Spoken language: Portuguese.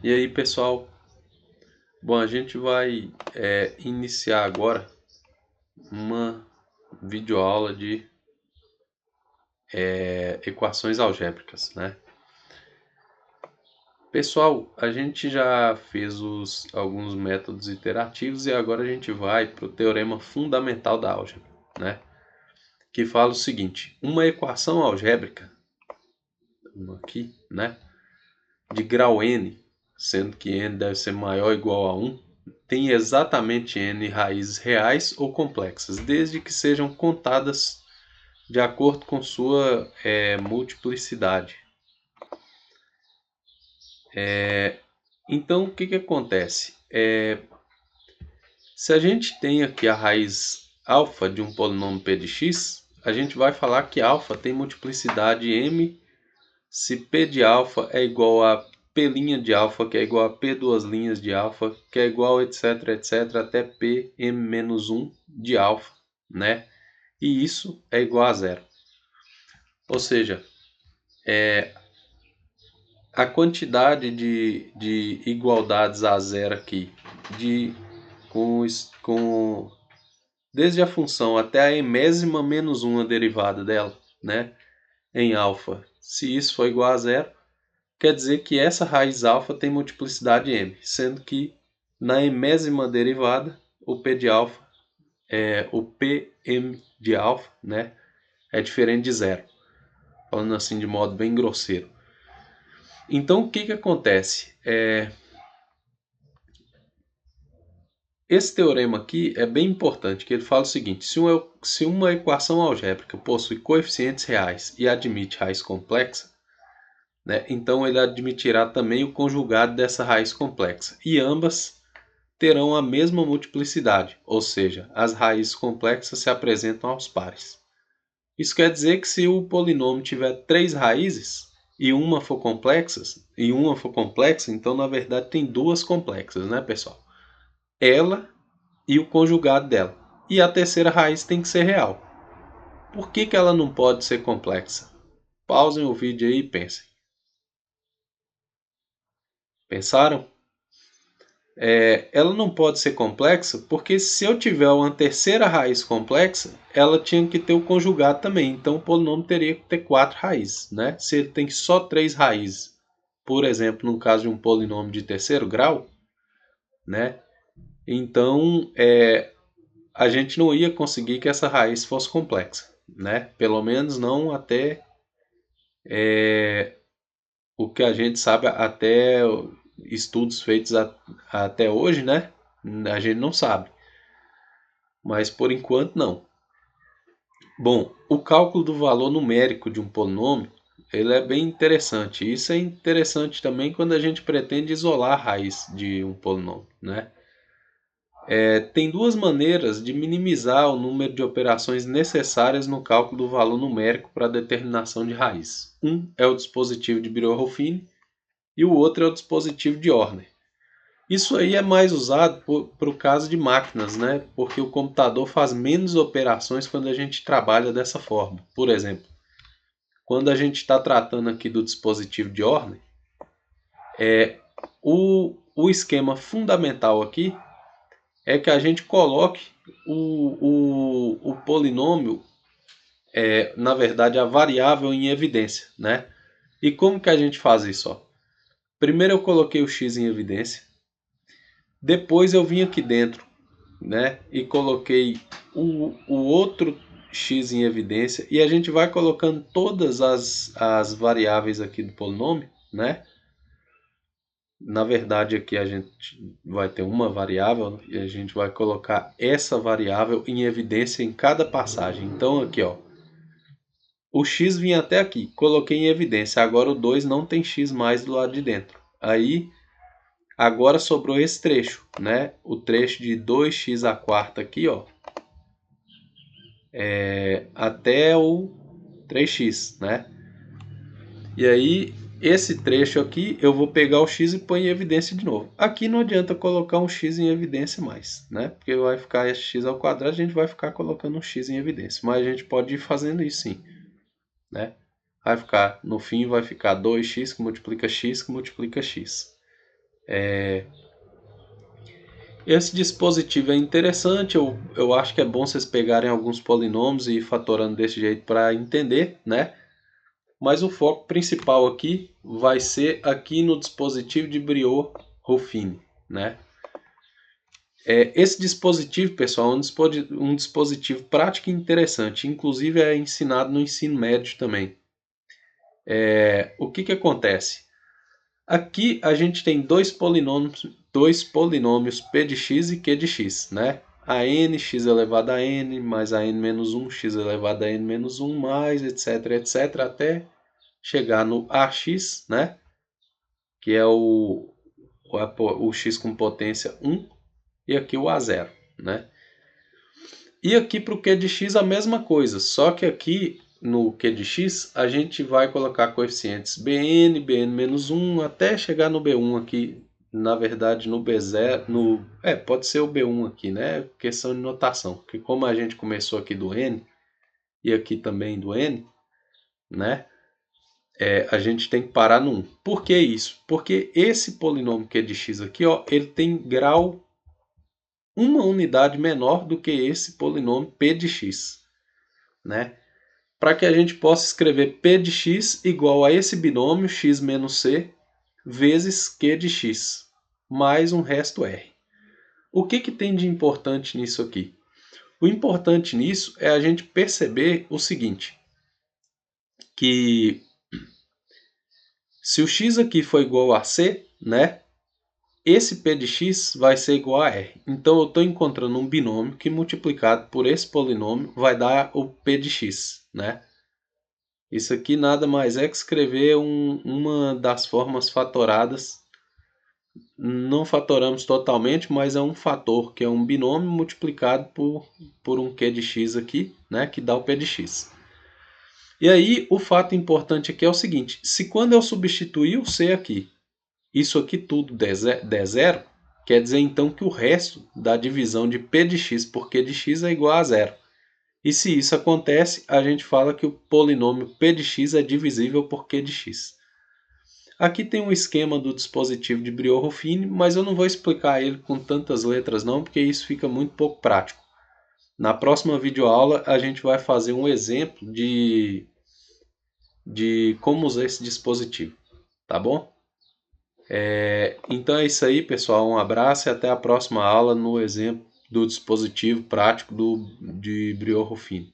E aí, pessoal? Bom, a gente vai iniciar agora uma videoaula de equações algébricas, né? Pessoal, a gente já fez alguns métodos iterativos e agora a gente vai para o teorema fundamental da álgebra, né? Que fala o seguinte: uma equação algébrica, aqui, né? De grau n, sendo que n deve ser maior ou igual a 1, tem exatamente n raízes reais ou complexas, desde que sejam contadas de acordo com sua multiplicidade. Então, o que acontece? Se a gente tem aqui a raiz alfa de um polinômio p de x, a gente vai falar que alfa tem multiplicidade m se P de alfa é igual a P' de alfa, que é igual a P duas linhas de alfa, que é igual etc, etc, até Pm-1 de alfa, né? E isso é igual a zero. Ou seja, a quantidade de igualdades a zero aqui, com desde a função até a emésima menos 1 a derivada dela, né? Em alfa, se isso for igual a zero, quer dizer que essa raiz alfa tem multiplicidade m, sendo que na emésima derivada, o p de alfa, o Pm de alfa, né, é diferente de zero, falando assim de modo bem grosseiro. Então o que acontece? Esse teorema aqui é bem importante, que ele fala o seguinte: se uma equação algébrica possui coeficientes reais e admite raiz complexa, né, então ele admitirá também o conjugado dessa raiz complexa, e ambas terão a mesma multiplicidade, ou seja, as raízes complexas se apresentam aos pares. Isso quer dizer que se o polinômio tiver três raízes e uma for complexa, então na verdade tem duas complexas, né, pessoal? Ela e o conjugado dela. E a terceira raiz tem que ser real. Por que ela não pode ser complexa? Pausem o vídeo aí e pensem. Pensaram? Ela não pode ser complexa porque se eu tiver uma terceira raiz complexa, ela tinha que ter o conjugado também. Então o polinômio teria que ter quatro raízes, né? Se ele tem só três raízes, por exemplo, no caso de um polinômio de terceiro grau, né? Então a gente não ia conseguir que essa raiz fosse complexa, né? Pelo menos não até o que a gente sabe, até estudos feitos até hoje, né? A gente não sabe. Mas por enquanto não. Bom, o cálculo do valor numérico de um polinômio, ele é bem interessante. Isso é interessante também quando a gente pretende isolar a raiz de um polinômio, né? Tem duas maneiras de minimizar o número de operações necessárias no cálculo do valor numérico para a determinação de raiz. Um é o dispositivo de Birolfini e o outro é o dispositivo de Horner. Isso aí é mais usado para o caso de máquinas, né? Porque o computador faz menos operações quando a gente trabalha dessa forma. Por exemplo, quando a gente está tratando aqui do dispositivo de Horner, o esquema fundamental aqui é que a gente coloque o polinômio, na verdade a variável em evidência, né? E como que a gente faz isso? Ó? Primeiro eu coloquei o x em evidência, depois eu vim aqui dentro, né, e coloquei o outro x em evidência, e a gente vai colocando todas as variáveis aqui do polinômio, né? Na verdade aqui a gente vai ter uma variável e a gente vai colocar essa variável em evidência em cada passagem. Então aqui, ó, o x vinha até aqui, coloquei em evidência, agora o 2 não tem x mais do lado de dentro. Aí agora sobrou esse trecho, né? O trecho de 2x à quarta aqui, ó, até o 3x, né? E aí, esse trecho aqui, eu vou pegar o x e pôr em evidência de novo. Aqui não adianta colocar um x em evidência mais, né? Porque vai ficar x ao quadrado, a gente vai ficar colocando um x em evidência. Mas a gente pode ir fazendo isso sim, né? Vai ficar, no fim vai ficar 2x que multiplica x que multiplica x. Esse dispositivo é interessante, eu acho que é bom vocês pegarem alguns polinômios e ir fatorando desse jeito para entender, né? Mas o foco principal aqui vai ser aqui no dispositivo de Briot-Ruffini, né? Esse dispositivo, pessoal, é um dispositivo prático e interessante, inclusive é ensinado no ensino médio também. O que acontece? Aqui a gente tem dois polinômios p de x e q de x, né? A n, x elevado a n, mais a n menos 1, x elevado a n menos 1, mais etc, etc, até chegar no ax, né? Que é o x com potência 1, e aqui o a0, né? E aqui para o q de x a mesma coisa, só que aqui no q de x a gente vai colocar coeficientes bn, bn-1, até chegar no b1 aqui, na verdade no b0, pode ser o b1 aqui, né? Questão de notação, porque como a gente começou aqui do n, e aqui também do n, né? A gente tem que parar no 1. Por que isso? Porque esse polinômio q de x aqui, ó, ele tem grau uma unidade menor do que esse polinômio p de x, né? Para que a gente possa escrever p de x igual a esse binômio x menos c vezes q de x, mais um resto r. O que tem de importante nisso aqui? O importante nisso é a gente perceber o seguinte, que se o x aqui for igual a c, né? Esse p de x vai ser igual a r. Então eu estou encontrando um binômio que multiplicado por esse polinômio vai dar o p de x, né? Isso aqui nada mais é que escrever uma das formas fatoradas. Não fatoramos totalmente, mas é um fator, que é um binômio multiplicado por um q de x aqui, né? Que dá o p de x. E aí o fato importante aqui é o seguinte, se quando eu substituir o c aqui, isso aqui tudo der zero, quer dizer então que o resto da divisão de p de x por q de x é igual a zero. E se isso acontece, a gente fala que o polinômio p de x é divisível por q de x. Aqui tem um esquema do dispositivo de Briot-Ruffini, mas eu não vou explicar ele com tantas letras não, porque isso fica muito pouco prático. Na próxima videoaula a gente vai fazer um exemplo de como usar esse dispositivo, tá bom? Então é isso aí, pessoal. Um abraço e até a próxima aula no exemplo do dispositivo prático de Briot-Ruffini.